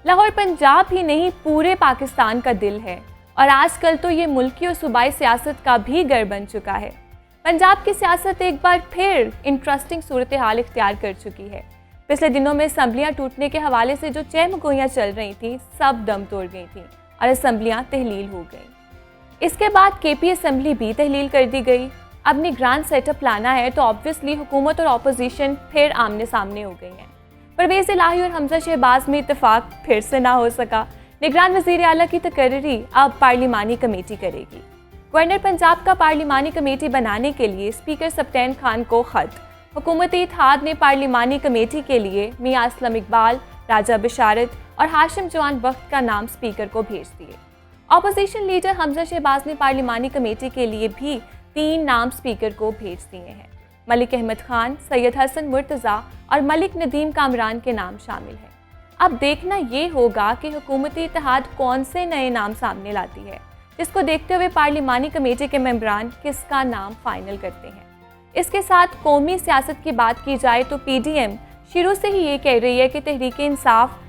लाहौर पंजाब ही नहीं पूरे पाकिस्तान का दिल है और आजकल तो ये मुल्की और सूबाई सियासत का भी गढ़ बन चुका है। पंजाब की सियासत एक बार फिर इंटरेस्टिंग सूरत हाल इख्तियार कर चुकी है। पिछले दिनों में असम्बलियाँ टूटने के हवाले से जो चहमगोइयाँ चल रही थीं सब दम तोड़ गई थीं और असम्बलियाँ तहलील हो गई। इसके बाद केपी असम्बली भी तहलील कर दी गई। अब निगरान सेटअप लाना है तो ऑब्वियसली हुकूमत और अपोजिशन फिर आमने सामने हो गई हैं। परवेज़ इलाही और हमजा शहबाज में इत्तेफाक फिर से ना हो सका। निगरान वज़ीर आला की तकर्री अब पार्लिमानी कमेटी करेगी। गवर्नर पंजाब का पार्लिमानी कमेटी बनाने के लिए स्पीकर सप्तैन खान को ख़त। हुकूमती इत्तेहाद ने पार्लिमानी कमेटी के लिए मियां असलम इकबाल, राजा बिशारत और हाशिम जवान वक्त का नाम स्पीकर को भेज दिए। अपोजिशन लीडर हमजा शहबाज ने पार्लिमानी कमेटी के लिए भी 3 नाम स्पीकर को भेज दिए हैं। मलिक अहमद खान, सैयद हसन मुर्तज़ा और मलिक नदीम कामरान के नाम शामिल हैं। अब देखना ये होगा कि हुकूमती इत्तेहाद कौन से नए नाम सामने लाती है, जिसको देखते हुए पार्लिमानी कमेटी के मेंबरान किसका नाम फाइनल करते हैं। इसके साथ कौमी सियासत की बात की जाए तो PDM शुरू से ही ये कह रही है कि तहरीक-ए-इंसाफ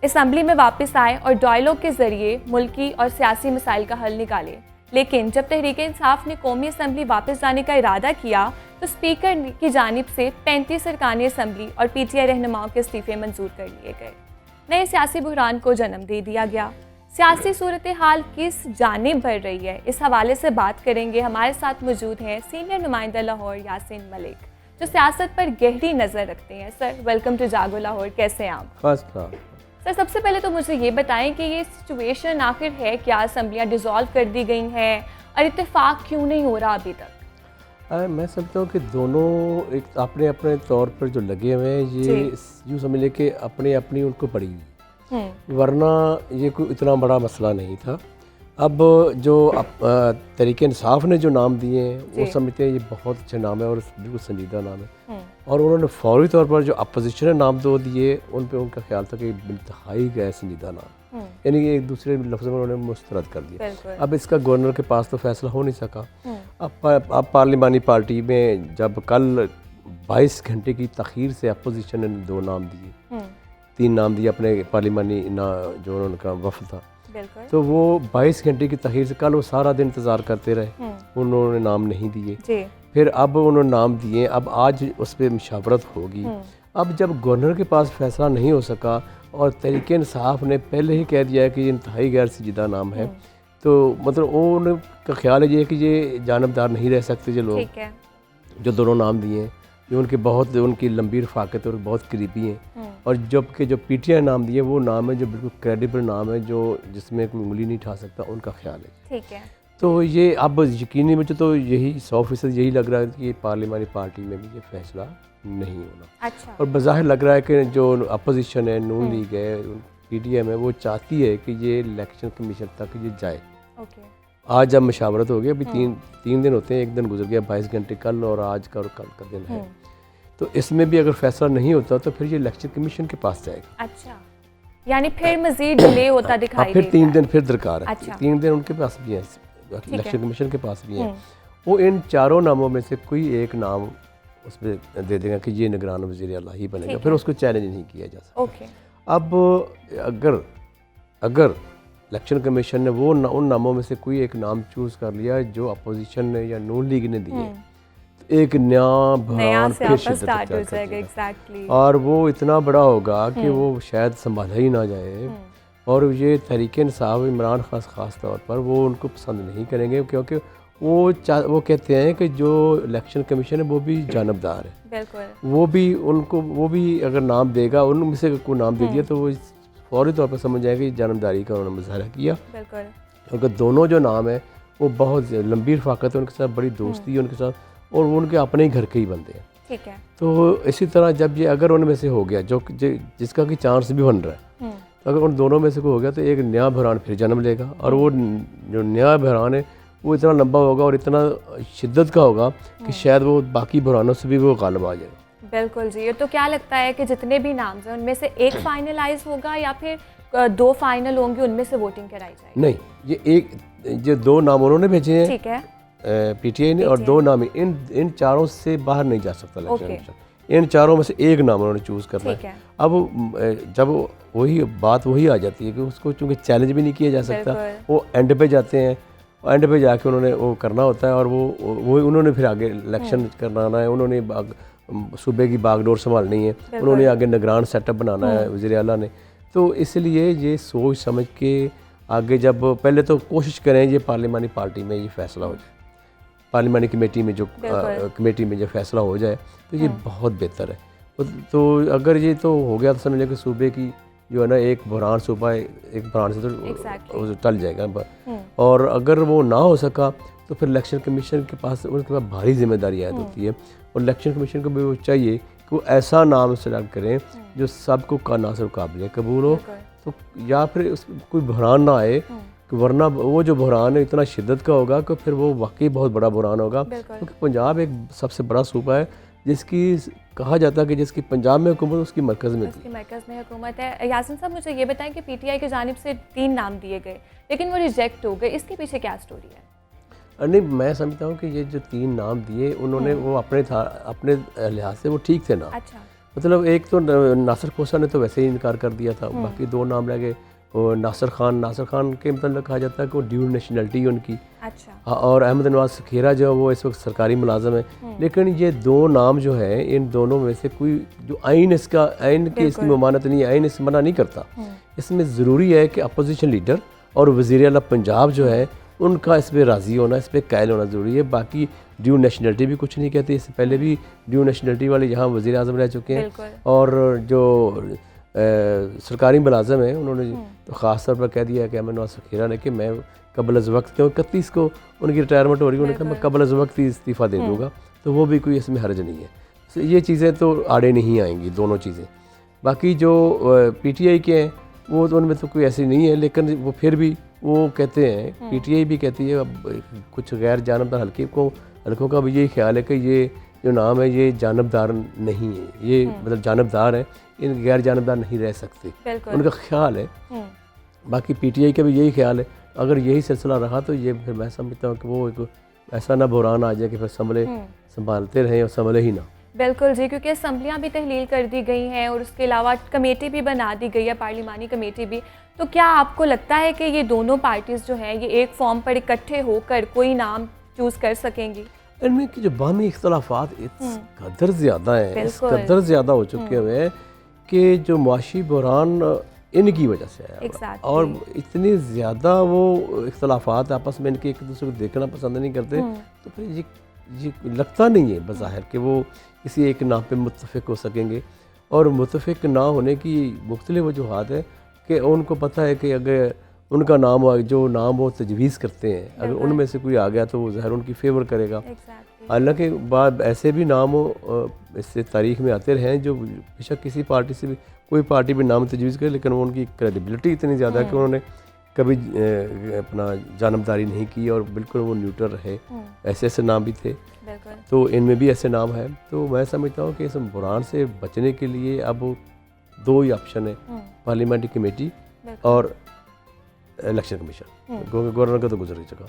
असम्बली में वापस आए और डायलॉग के ज़रिए मुल्की और सियासी मसाइल का हल निकाले। लेकिन जब तहरीक-ए-इंसाफ ने कौमी असम्बली वापस जाने का इरादा किया तो स्पीकर की जानिब से 35 अरकानी असम्बली और PTI रहनुमाओं के इस्तीफ़े मंजूर कर लिए गए। नए सियासी बहरान को जन्म दे दिया गया। सियासी सूरत हाल किस जानिब बढ़ रही है, इस हवाले से बात करेंगे। हमारे साथ मौजूद हैं सीनियर नुमाइंदा लाहौर यासीन मलिक, जो सियासत पर गहरी नज़र रखते हैं। सर वेलकम टू जागो लाहौर, कैसे हैं आप? First class. सर सबसे पहले तो मुझे ये बताएं कि ये सिचुएशन आखिर है क्या, असम्बलियाँ डिज़ोल्व कर दी गई हैं और इत्तेफाक क्यों नहीं हो रहा अभी तक? मैं समझता हूँ कि दोनों एक अपने अपने तौर पर जो लगे हुए हैं, ये यूँ समझ लें कि अपनी अपनी उनको पड़ी हुई, वरना ये कोई इतना बड़ा मसला नहीं था। अब जो तहरीक इंसाफ ने जो नाम दिए हैं वो समझते हैं ये बहुत अच्छा नाम है और बिल्कुल संजीदा नाम है, और उन्होंने फौरी तौर पर जो अपोजिशन ने नाम दो दिए उन पे उनका ख्याल था कि इंतहाई गैर संजीदा नाम, यानी कि एक दूसरे लफ्ज़ में उन्होंने मुस्तरद कर दिया। अब इसका गवर्नर के पास तो फैसला हो नहीं सका। अब पार्लिमानी पार्टी में जब कल 22 घंटे की तख़ीर से अपोजिशन ने 2 नाम दिए, 3 नाम दिए अपने पार्लिमानी जो उनका वफ़द था, तो वो 22 घंटे की तख़ीर से कल वो सारा दिन इंतज़ार करते रहे, उन्होंने नाम नहीं दिए। फिर अब उन्होंने नाम दिए, अब आज उस पर मुशावरत होगी। अब जब गवर्नर के पास फैसला नहीं हो सका और तहरीक इंसाफ ने पहले ही कह दिया है कि ये इंतहाई गैर संजीदा नाम है, तो मतलब उनका ख्याल है ये कि ये जानबदार नहीं रह सकते जो लोग जो दोनों नाम दिए हैं, जो उनके बहुत उनकी लंबी रफ़ाकत और बहुत करीबी हैं, और जबकि जो PTI नाम दिए वो नाम है जो बिल्कुल क्रेडिबल नाम है, जो जिसमें कोई उंगली नहीं उठा सकता, उनका ख्याल है। ठीक है। तो ये अब यकीनी मुझे तो यही 100% यही लग रहा है कि ये पार्लिमानी पार्टी में भी ये फैसला नहीं होना। अच्छा। और बज़ाहिर लग रहा है कि जो अपोजिशन है, नून लीग है, PDM है, वो चाहती है कि ये इलेक्शन कमीशन तक ये जाए। आज जब मशावरत हो गई, अभी तीन दिन होते हैं, एक दिन गुजर गया, 22 घंटे कल और आज का और कल का दिन है, तो इसमें भी अगर फैसला नहीं होता तो फिर ये इलेक्शन कमीशन के पास जाएगा। अच्छा, यानी फिर मजीद डिले होता दिखाई फिर 3 दिन फिर दरकार है। अच्छा। 3 दिन उनके पास भी है, इलेक्शन कमीशन के पास भी है। वो इन 4 नामों में से कोई एक नाम उसमें दे देगा कि ये निगरान वज़ीर आला ही बनेगा, फिर उसको चैलेंज नहीं किया जा सकता। अब अगर इलेक्शन कमीशन ने वो उन नामों में से कोई एक नाम चूज़ कर लिया जो अपोजिशन ने या नून लीग ने दिए, तो एक नया बहरान फिर स्टार्ट हो जाएगा, और वो इतना बड़ा होगा कि वो शायद संभाला ही ना जाए, और ये तहरीक इंसाफ इमरान खान ख़ास तौर पर वो उनको पसंद नहीं करेंगे, क्योंकि वो कहते हैं कि जो इलेक्शन कमीशन है वो भी जानबदार है। वो भी अगर नाम देगा, उनमें से कोई नाम दे दिया तो वो फौरी तौर पर समझ जाएगा कि जानबदारी का उन्होंने मुजाहरा किया। क्योंकि दोनों जो नाम है वो बहुत लंबी रफ़ाकत है उनके साथ, बड़ी दोस्ती है उनके साथ, और वो उनके अपने ही घर के ही बंदे हैं। ठीक है। तो इसी तरह जब ये अगर उनमें से हो गया जिसका कि चांस भी बन रहा है, तो अगर उन दोनों में से कोई हो गया तो एक नया बहरान फिर जन्म लेगा, और वो जो नया बहरान है वो इतना लंबा होगा और इतना शिद्दत का होगा कि शायद वो बाकी बहरानों से भी वो गालिब आ जाएगा। बिल्कुल जी। तो क्या लगता है कि जितने भी नाम हैं उनमें से एक फाइनलाइज होगा या फिर 2 फाइनल होंगे, उनमें से वोटिंग कराई जाएगी? नहीं, ये 2 नाम उन्होंने भेजे हैं, ठीक है, PTI ने, और 2 नाम इन चारों से बाहर नहीं जा सकता इलेक्शन। इन चारों में से एक नाम उन्होंने चूज़ करना है। अब जब वही बात आ जाती है कि उसको चूँकि चैलेंज भी नहीं किया जा सकता, वो एंड पे जाते हैं, एंड पे जाके उन्होंने वो करना होता है और वो उन्होंने फिर आगे इलेक्शन करना है, उन्होंने सूबे की बागडोर संभालनी है, उन्होंने आगे निगरान सेटअप बनाना है वज़ीर आला ने। तो इसलिए ये सोच समझ के आगे जब पहले तो कोशिश करें ये पार्लिमानी पार्टी में ये फैसला हो जाए, पार्लिमानी कमेटी में जो फैसला हो जाए तो ये बहुत बेहतर है। तो अगर ये तो हो गया तो समझ लें कि सूबे की जो है ना एक बुरहान सूबा एक बुरहान से तो टल जाएगा। और अगर वो ना हो सका तो फिर इलेक्शन कमीशन के पास उनके पास भारी जिम्मेदारी आयद होती है और इलेक्शन कमीशन को भी वो चाहिए कि वो ऐसा नाम सेलेक्ट करें जो सबको कानासर काबिल कबूल हो, तो या फिर कोई बुरहान ना आए कि वरना वो जो बुरहान है इतना शिद्दत का होगा कि फिर वो वाकई बहुत बड़ा बुरहान होगा। क्योंकि पंजाब एक सबसे बड़ा सूबा है जिसकी कहा जाता है कि जिसकी पंजाब में हुकूमत उसकी मरकज़ में हुकूमत है। यासिन साहब मुझे ये बताएं कि पीटीआई की जानिब से 3 नाम दिए गए लेकिन वो रिजेक्ट हो गए, इसके पीछे क्या स्टोरी है? नहीं, मैं समझता हूँ कि ये जो 3 नाम दिए उन्होंने वो अपने लिहाज से वो ठीक थे ना। अच्छा। मतलब एक तो नासिर खोसा ने तो वैसे ही इनकार कर दिया था, बाकी 2 नाम रह गए। और नासिर खान के मतलब कहा जाता है कि वो ड्यूल नेशनलिटी उनकी। अच्छा। और अहमद नवाज खेरा जो है वो इस वक्त सरकारी मुलाजम है। लेकिन ये 2 नाम जो है इन दोनों में से कोई जो आइन की इसकी ममानत नहीं है, आइन इस मना नहीं करता। इसमें ज़रूरी है कि अपोजिशन लीडर और वज़ीर आला पंजाब जो है उनका इस पर राज़ी होना, इस पर कायल होना ज़रूरी है। बाकी ड्यू नेशनलिटी भी कुछ नहीं कहती, इससे पहले भी ड्यू नेशनलिटी वाले यहाँ वज़ीर आज़म रह चुके हैं और जो सरकारी मुलाजम है उन्होंने तो ख़ास तौर पर कह दिया कि अहमद नवाज खेरा ने कि मैं कबल अज़ वक्त, क्योंकि 31 को उनकी रिटायरमेंट हो रही है, उन्होंने कहा मैं कबल अज़ वक्त ही इस्तीफ़ा दे दूँगा, तो वो भी कोई इसमें हर्ज नहीं है। तो ये चीज़ें तो आड़े नहीं आएंगी दोनों चीज़ें। बाकी जो पीटीआई के हैं वो तो उनमें तो कोई ऐसी नहीं है, लेकिन वो फिर भी वो कहते हैं, पीटीआई भी कहती है, अब कुछ गैर जानबदार हल्कों का भी यही ख्याल है कि ये जो नाम है ये जानबदार नहीं है, ये मतलब जानबदार है, इन गैर जानबदार नहीं रह सकते, उनका ख्याल है। बाकी पीटीआई का भी यही ख्याल है। अगर यही सिलसिला रहा तो ये फिर मैं समझता हूँ कि वो एक ऐसा ना बुरहान आ जाए कि फिर संभालते रहें और संभले ही ना। बिल्कुल जी, क्योंकि असम्बलियाँ भी तहलील कर दी गई हैं और उसके अलावा कमेटी भी बना दी गई है, पार्लिमानी कमेटी भी। तो क्या आपको लगता है कि ये दोनों पार्टीज़ जो हैं ये एक फॉर्म पर इकट्ठे होकर कोई नाम चूज़ कर सकेंगी? इनमें की जो बामी इख्तलाफात इस कदर ज़्यादा हैं, इस कदर ज़्यादा हो चुके हुए हैं कि जो मुआशी बुरहान इनकी वजह से है और इतनी ज़्यादा वो इख्तलाफात आपस में इनके एक दूसरे को देखना पसंद नहीं करते, तो फिर ये लगता नहीं है बज़ाहिर कि वो किसी एक नाम पे मुत्तफ़िक हो सकेंगे। और मुत्तफ़िक ना होने की मुख्तलिफ़ वजूहात है कि उनको पता है कि अगर उनका नाम जो नाम वो तजवीज़ करते हैं, अगर उनमें से कोई आ गया तो वो ज़ाहिर उनकी फेवर करेगा। हालांकि बाद ऐसे भी नाम इससे तारीख़ में आते रहे हैं जो बेशक किसी पार्टी से भी कोई पार्टी भी नाम तजवीज़ करे, लेकिन वो उनकी क्रेडिबिलिटी इतनी ज़्यादा है कि उन्होंने कभी अपना जानबदारी नहीं की और बिल्कुल वो न्यूट्रल रहे। ऐसे नाम भी थे, तो इनमें भी ऐसे नाम है। तो मैं समझता हूँ कि इस बुरहान से बचने के लिए अब 2 ही ऑप्शन है, पार्लियामेंट्री कमेटी और इलेक्शन कमीशन, क्योंकि गवर्नर का तो गुजर ही चुका।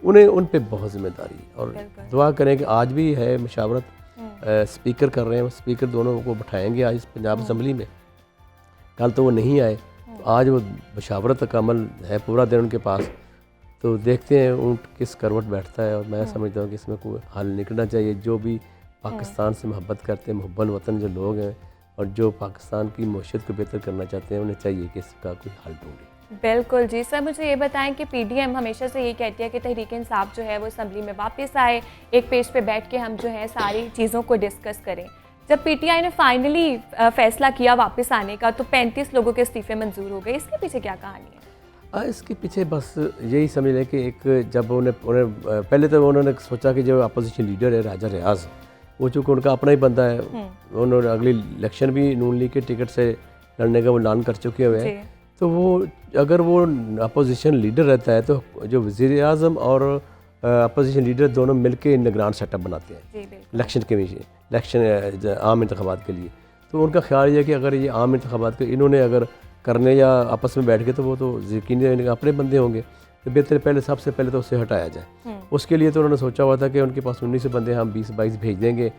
उन्हें उन पे बहुत जिम्मेदारी, और दुआ करें कि आज भी है मशावरत, स्पीकर कर रहे हैं, स्पीकर दोनों को बैठाएंगे आज पंजाब असम्बली में। कल तो वो नहीं आए, तो आज वो मशावरत का अमल है पूरा दिन उनके पास, तो देखते हैं उन किस करवट बैठता है। और मैं समझता हूँ कि इसमें कोई हल निकलना चाहिए। जो भी पाकिस्तान से मोहब्बत करते हैं, मुहब्बल वतन जो लोग हैं और जो पाकिस्तान की मईशत को बेहतर करना चाहते हैं, उन्हें चाहिए कि इसका कोई हल ढूंढे। बिल्कुल जी। सर मुझे ये बताएं कि पीडीएम हमेशा से ये कहती है कि तहरीक इंसाफ जो है वो असम्बली में वापस आए, एक पेज पे बैठ के हम जो है सारी चीज़ों को डिस्कस करें। जब पीटीआई ने फाइनली फैसला किया वापस आने का तो 35 लोगों के इस्तीफे मंजूर हो गए, इसके पीछे क्या कहानी है? इसके पीछे बस यही समझ लें कि एक जब उन्हें पहले तो उन्होंने सोचा कि जो अपोजिशन लीडर है राजा रियाज, वो चूँकि उनका अपना ही बंदा है, उन्होंने अगली इलेक्शन भी नून लीग के टिकट से लड़ने का वो ऐलान कर चुके हुए हैं। तो वो अगर वो अपोजिशन लीडर रहता है तो जो वज़ीर आज़म और अपोजिशन लीडर दोनों मिलके निगरान सेटअप बनाते हैं इलेक्शन कमीशन, इलेक्शन आम इंतखाबात के लिए। तो उनका ख्याल ये है कि अगर ये आम इंतखाबात के इन्होंने अगर करने या आपस में बैठ के तो वो तो यकीन अपने बंदे होंगे। तो बेहतर पहले सबसे पहले तो उससे हटाया जाए। उसके लिए तो उन्होंने सोचा हुआ था कि उनके पास 19 बंदे हम 20-22 भेज देंगे,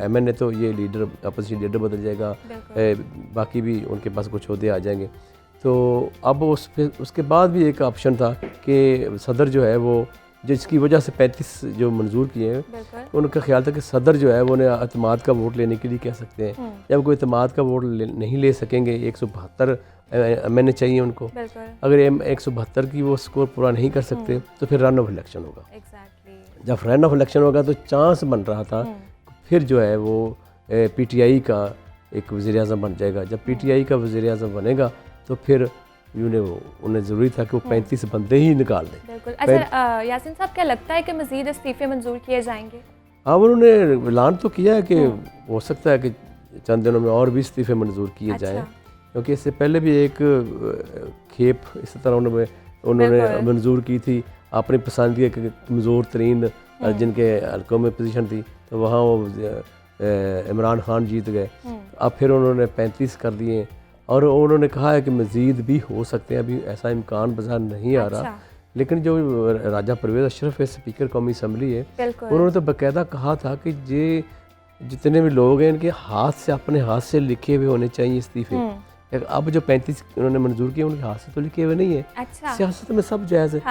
MNA तो ये लीडर अपोजिशन लीडर बदल जाएगा, बाकी भी उनके पास कुछ उहदे आ जाएंगे। तो अब उसके बाद भी एक ऑप्शन था कि सदर जो है वो जिसकी वजह से 35 जो मंजूर किए हैं, उनका ख्याल था कि सदर जो है वो उन्हें अतमाद का वोट लेने के लिए कह सकते हैं। जब कोई अतमाद का वोट नहीं ले सकेंगे, 172 MNA चाहिए उनको, अगर 172 की वो स्कोर पूरा नहीं कर सकते तो फिर रन ऑफ इलेक्शन होगा। जब रन ऑफ इलेक्शन होगा तो चांस बन रहा था फिर जो है वो PTI का एक वज़ीर आज़म बन जाएगा। जब PTI का वज़ीर आज़म बनेगा तो फिर उन्हें ज़रूरी था कि वो 35 बंदे ही निकाल दें। बिल्कुल। अच्छा यासीन साहब, क्या लगता है कि मज़ीद इस्तीफ़े मंजूर किए जाएंगे? हाँ, उन्होंने ऐलान तो किया है कि हो सकता है कि चंद दिनों में और भी इस्तीफ़े मंजूर किए जाएँ, क्योंकि इससे पहले भी एक खेप इस तरह उन्होंने मंजूर की थी अपनी पसंद के कमज़ोर तरीन जिनके हल्कों में पोजीशन थी, तो वहाँ वो इमरान खान जीत गए। अब फिर उन्होंने 35 कर दिए और उन्होंने कहा है कि मज़ीद भी हो सकते हैं, अभी ऐसा इम्कान बाजार नहीं आ रहा। लेकिन जो राजा परवेज़ अशरफ है, स्पीकर कौमी असम्बली है, उन्होंने तो बाकायदा कहा था कि ये जितने भी लोग हैं इनके हाथ से, अपने हाथ से लिखे हुए होने चाहिए इस्तीफ़े। अब जो 35 उन्होंने मंजूर किए उनके हाथ से तो लिखे हुए नहीं है। सियासत में सब जायज़ है।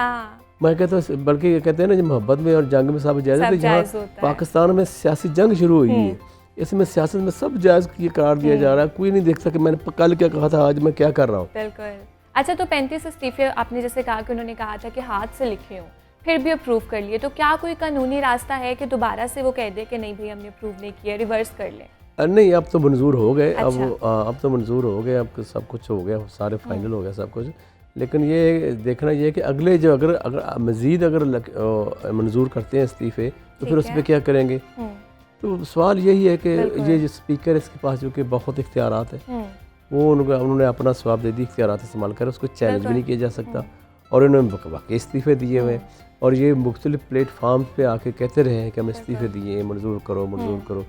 मैं कहता हूँ, बल्कि कहते हैं ना, मोहब्बत में और जंग में सब जायज़ है। तो जहाँ पाकिस्तान में सियासी जंग शुरू हुई है, इसमें सियासत में सब जायज़ ये करार दिया जा रहा है। कोई नहीं देखता कि मैंने कल क्या कहा था, आज मैं क्या कर रहा हूँ। बिल्कुल। अच्छा, तो 35 इस्तीफे आपने जैसे कहा कि उन्होंने कहा था कि हाथ से लिखे हों, फिर भी अप्रूव कर लिए, तो क्या कोई कानूनी रास्ता है कि दोबारा से वो कह दे कि नहीं भाई हमने अप्रूव नहीं किया, रिवर्स कर लें? नहीं, अब तो मंजूर हो गए। अब तो मंजूर हो गए, अब सब कुछ हो गया, सारे फाइनल हो गया सब कुछ। लेकिन ये देखना ये है कि अगले जो अगर मज़ीद अगर मंजूर करते हैं इस्तीफ़े तो फिर उस पर क्या करेंगे। तो सवाल यही है कि ये जो स्पीकर इसके पास जो कि बहुत इख्तियारात है, वो उन्होंने अपना जवाबदेही इख्तियारात इस्तेमाल कर, उसको चैलेंज भी नहीं किया जा सकता। और उन्होंने वाकई इस्तीफ़े दिए हुए और ये मुख्तलिफ प्लेटफार्म पे आके कहते रहे हैं कि हम इस्तीफ़े दिए, मंजूर करो।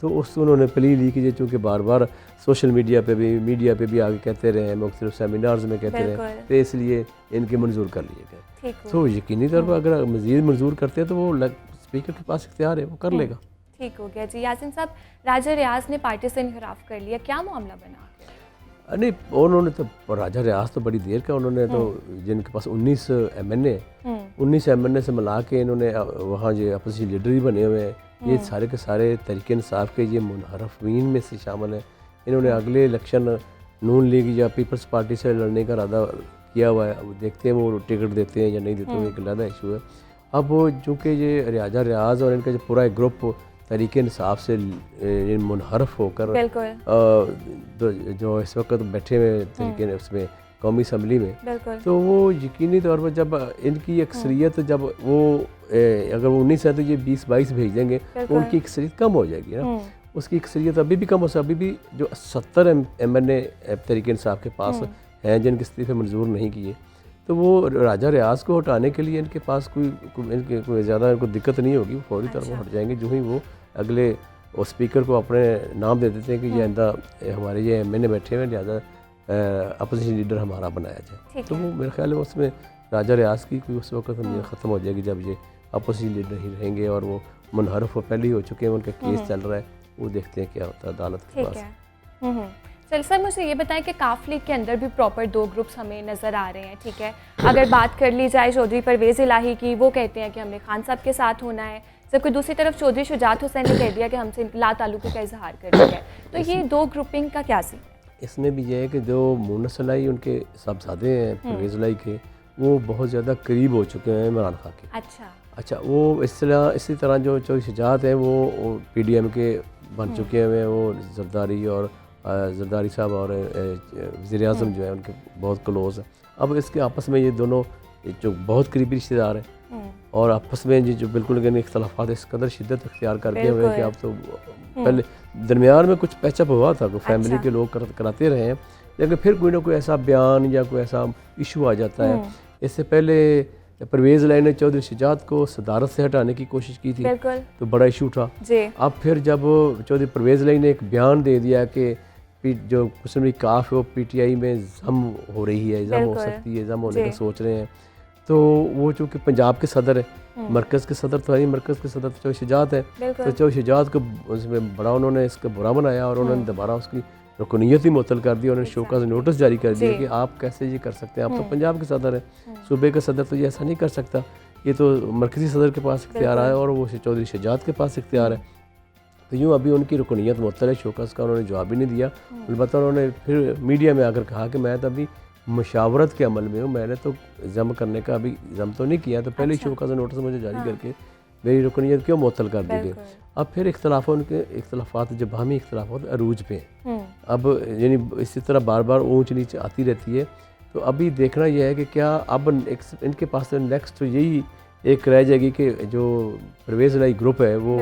तो उससे उन्होंने प्ली ली कि चूँकि बार बार सोशल मीडिया पे भी आगे कहते रहे हैं, मुख्तलिफ सेमिनार्स में कहते रहे, तो इसलिए इनके मंजूर कर लिए गए। तो यकीनी तौर पर अगर मज़ीद मंजूर करते हैं तो वो स्पीकर के पास इख्तियार है, वो कर लेगा। ठीक हो गया जी। यासीन साहब, राजा रियाज ने पार्टी से इनहराफ कर लिया, क्या मामला बना? नहीं, उन्होंने तो राजा रियाज तो बड़ी देर का, उन्होंने तो जिनके पास 19 MNA से मिला के इन्होंने वहाँ जो अपोजिशन लीडर ही बने हुए हैं, ये सारे के सारे तहरीक इंसाफ के ये मुनहरफीन में से शामिल हैं। इन्होंने अगले इलेक्शन नून लीग या पीपल्स पार्टी से लड़ने का इरादा किया हुआ है। अब देखते हैं वो टिकट देते हैं या नहीं देते, वो एक अलग इशू है। अब चूँकि ये राजा रियाज और इनका जो पूरा एक ग्रुप तहरीक इंसाफ से मुनहरफ होकर जो इस वक्त बैठे हुए तरीके उसमें कौमी असम्बली में, तो वो यकीनी तौर पर जब इनकी अक्सरियत जब वो अगर वो 19 है तो ये 20-22 भेज देंगे तो उनकी अक्सरियत कम हो जाएगी ना। उसकी अक्सरियत अभी भी कम हो सकती, अभी भी जो 70 MNA तहरीक इंसाफ के पास हैं जिनके इस्तीफे मंजूर नहीं किए, तो वो राजा रियाज को हटाने के लिए इनके पास कोई ज़्यादा इनको दिक्कत नहीं होगी, वो फौरी तौर पर हट जाएंगे। जो ही वो अगले स्पीकर को अपने नाम दे देते हैं कि ये आइंदा हमारे ये MNA बैठे हुए, लिहाजा अपोजिशन लीडर हमारा बनाया जाए, तो वो मेरे ख्याल है उसमें राजा रियाज की कोई उस वक्त ख़त्म हो जाएगी जब ये अपोजिशन लीडर नहीं रहेंगे और वो मुनहरफ पहले ही हो चुके हैं, उनका केस चल रहा है, वो देखते हैं क्या होता है अदालत के पास। चल सर, मुझे ये बताएं कि काफ लीग के अंदर भी प्रॉपर 2 ग्रुप्स हमें नज़र आ रहे हैं, ठीक है। अगर बात कर ली जाए चौधरी परवेज़ इलाही की, वो कहते हैं कि हमने खान साहब के साथ होना है, जबकि दूसरी तरफ चौधरी शुजात हुसैन ने कह दिया कि हमसे ला ताल्लुकी का इजहार कर दिया है। तो ये 2 ग्रुपिंग का क्या सीन है? इसमें भी ये है कि जो मुन्नस इलाही उनके साहबजादे हैं परवेज़ इलाही के, वो बहुत ज़्यादा करीब हो चुके हैं इमरान खान के। अच्छा, वो इसी तरह जो चौधरी शुजात हैं वो PDM के बन चुके हैं, वो जरदारी साहब और वज़ीर आज़म जो है उनके बहुत क्लोज है। अब इसके आपस में ये दोनों जो बहुत करीबी रिश्तेदार हैं और आपस में जो बिल्कुल इख्तलाफात इस कदर शिद्दत इख्तियार कर गए हुए कि अब तो पहले दरमियान में कुछ पैचअप हुआ था, फैमिली के लोग कराते रहे हैं, लेकिन फिर कोई ना कोई ऐसा बयान या कोई ऐसा इशू आ जाता है। इससे पहले परवेज़ इलाही ने चौधरी शुजात को सदारत से हटाने की कोशिश की थी, तो बड़ा इशू था। अब फिर जब चौधरी परवेज़ इलाही ने एक बयान दे दिया कि जो मुस्लिम लीग काफ है वो PTI में जम हो रही है, जम हो सकती है, जम होने का सोच रहे हैं, तो वो चूँकि पंजाब के सदर है, मरकज़ के सदर तो है नहीं, मरकज़ के सदर तो चौधरी शुजात है, तो चौधरी शुजात को उसमें बड़ा उन्होंने इसका बुरा बनाया और उन्होंने दोबारा उसकी रुकनीयत ही मुअत्तल कर दी। उन्होंने शोकॉज़ नोटिस जारी कर दिया कि आप कैसे ये कर सकते हैं, आप तो पंजाब के सदर हैं, सूबे का सदर तो ये ऐसा नहीं कर सकता, ये तो मरकज़ी सदर के पास इख्तियार है और वो चौधरी शुजात के पास इख्तियार है। तो यूँ अभी उनकी रुकनीत मुअत्तल है, शोकॉज़ का उन्होंने जवाब ही नहीं दिया। अलबत्ता उन्होंने फिर मीडिया में आकर कहा कि मैं तो अभी मुशावरत के अमल में हूँ, मैंने तो जम करने का अभी जम तो नहीं किया, तो पहले ही शोकॉज़ नोटिस मुझे जारी करके मेरी रुकनीत क्यों मुअत्तल कर दी गई। अब फिर इख्तलाफात जब बाहमी इख्तलाफात अरूज पे हैं, अब यानी इसी तरह बार बार ऊंच नीचे आती रहती है। तो अभी देखना यह है कि क्या अब इनके पास नेक्स्ट तो यही एक रह जाएगी कि जो परवेज़ इलाही ग्रुप है वो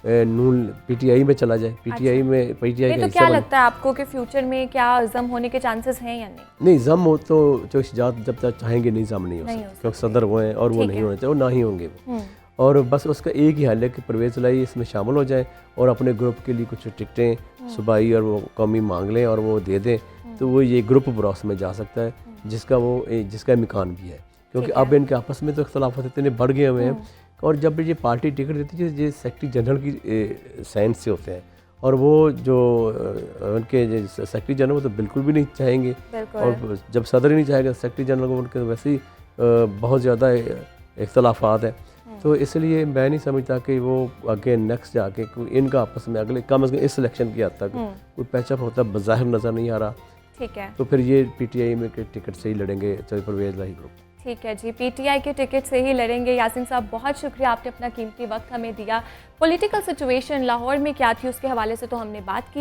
नून पीटीआई में चला जाए, पीटीआई में पीटीआई का तो क्या लगता है आपको कि फ्यूचर में क्या जम होने के चांसेस हैं या नहीं? नहीं, जम हो तो जो शुजात जब तक चाहेंगे नहीं जम नहीं हो सकता, क्योंकि सदर वो हैं और वो नहीं होने चाहिए, वो ना ही होंगे वो। और बस उसका एक ही हल है कि परवेज़ इलाही इसमें शामिल हो जाए और अपने ग्रुप के लिए कुछ टिकटें सूबाई और वो कौमी मांग लें और वो दे दें, तो वो ये ग्रुप ब्रॉस में जा सकता है, जिसका इम्कान भी है। क्योंकि अब इनके आपस में तो इख्तलाफात इतने बढ़ गए हुए हैं और जब ये पार्टी टिकट देती है ये सेक्रेटरी जनरल की साइन से होते हैं और वो जो उनके सेक्रेटरी जनरल वो तो बिल्कुल भी नहीं चाहेंगे, और जब सदर ही नहीं चाहेगा सेक्रेटरी जनरल को, उनके वैसे ही बहुत ज़्यादा इख्तलाफात है। तो इसलिए मैं नहीं समझता कि वो आगे नेक्स्ट जाके इनका आपस में अगले कम अज़ कम इस सिलेक्शन की हद तक कोई पैचअप होता बज़ाहिर नज़र नहीं आ रहा। ठीक है, तो फिर ये पीटीआई में के टिकट से ही लड़ेंगे परवेज़ इलाही ग्रुप। ठीक है जी, पीटीआई के टिकट से ही लड़ेंगे। यासीन साहब बहुत शुक्रिया, आपने अपना कीमती वक्त हमें दिया। पॉलिटिकल सिचुएशन लाहौर में क्या थी उसके हवाले से तो हमने बात की।